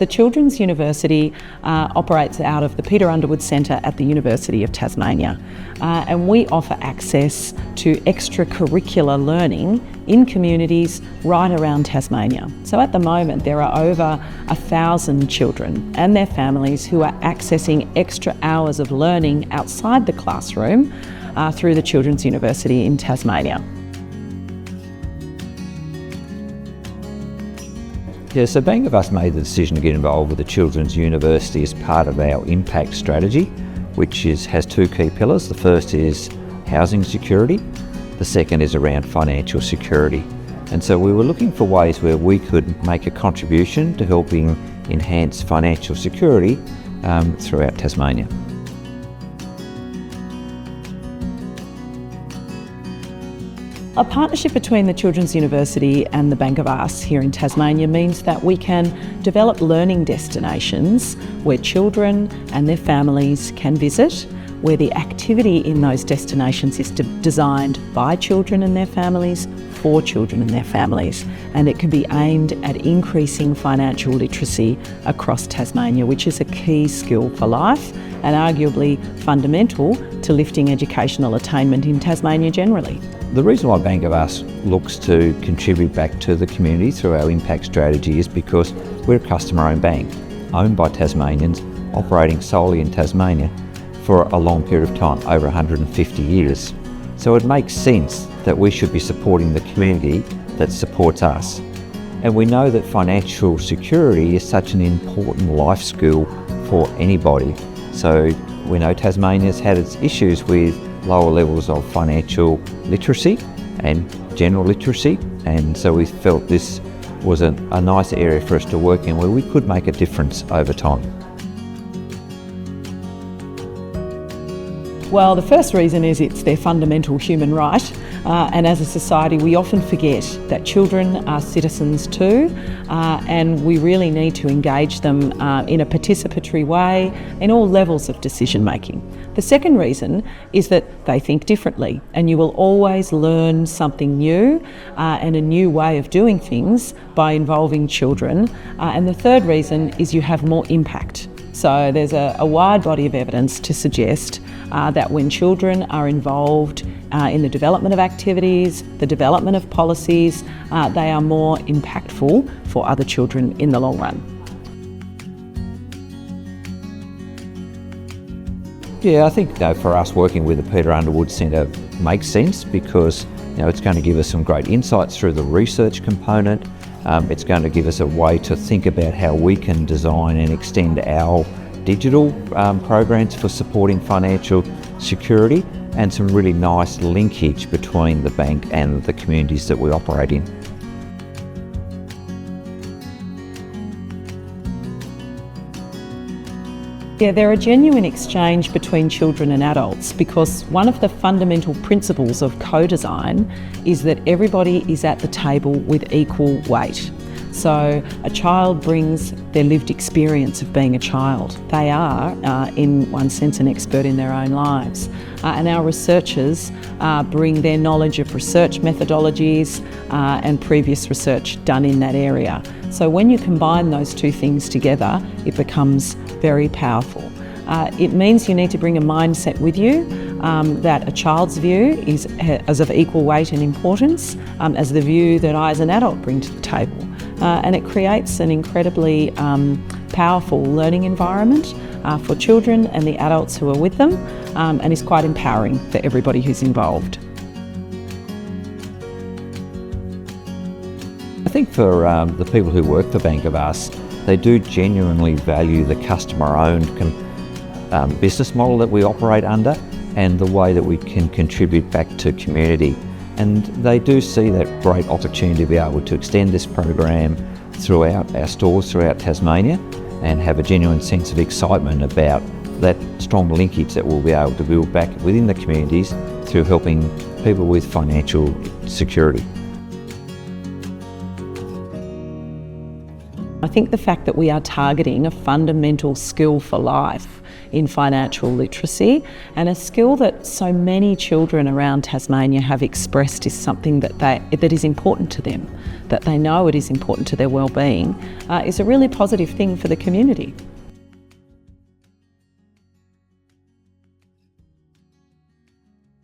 The Children's University operates out of the Peter Underwood Centre at the University of Tasmania, and we offer access to extracurricular learning in communities right around Tasmania. So at the moment there are over 1,000 children and their families who are accessing extra hours of learning outside the classroom through the Children's University in Tasmania. Yeah, so Bank of Us made the decision to get involved with the Children's University as part of our impact strategy, which has two key pillars. The first is housing security, the second is around financial security. And so we were looking for ways where we could make a contribution to helping enhance financial security throughout Tasmania. A partnership between the Children's University and the Bank of Us here in Tasmania means that we can develop learning destinations where children and their families can visit, where the activity in those destinations is designed by children and their families, for children and their families, and it can be aimed at increasing financial literacy across Tasmania, which is a key skill for life and arguably fundamental to lifting educational attainment in Tasmania generally. The reason why Bank of Us looks to contribute back to the community through our impact strategy is because we're a customer-owned bank, owned by Tasmanians, operating solely in Tasmania for a long period of time, over 150 years. So it makes sense that we should be supporting the community that supports us. And we know that financial security is such an important life skill for anybody. So we know Tasmania's had its issues with lower levels of financial literacy and general literacy, and so we felt this was a nice area for us to work in where we could make a difference over time. Well, the first reason is it's their fundamental human right, and as a society we often forget that children are citizens too, and we really need to engage them in a participatory way in all levels of decision making. The second reason is that they think differently, and you will always learn something new and a new way of doing things by involving children. And the third reason is you have more impact. So there's a wide body of evidence to suggest that when children are involved in the development of activities, the development of policies, they are more impactful for other children in the long run. Yeah, I think for us working with the Peter Underwood Centre makes sense because it's going to give us some great insights through the research component. It's going to give us a way to think about how we can design and extend our digital programs for supporting financial security, and some really nice linkage between the bank and the communities that we operate in. Yeah, they're a genuine exchange between children and adults because one of the fundamental principles of co-design is that everybody is at the table with equal weight. So a child brings their lived experience of being a child. They are, in one sense, an expert in their own lives. And our researchers bring their knowledge of research methodologies and previous research done in that area. So when you combine those two things together, it becomes very powerful. It means you need to bring a mindset with you that a child's view is of equal weight and importance as the view that I as an adult bring to the table. And it creates an incredibly powerful learning environment for children and the adults who are with them, and is quite empowering for everybody who's involved. I think for the people who work for Bank of Us, they do genuinely value the customer-owned business model that we operate under and the way that we can contribute back to community. And they do see that great opportunity to be able to extend this program throughout our stores throughout Tasmania and have a genuine sense of excitement about that strong linkage that we'll be able to build back within the communities through helping people with financial security. I think the fact that we are targeting a fundamental skill for life in financial literacy, and a skill that so many children around Tasmania have expressed is something that is important to them, that they know it is important to their well-being, is a really positive thing for the community.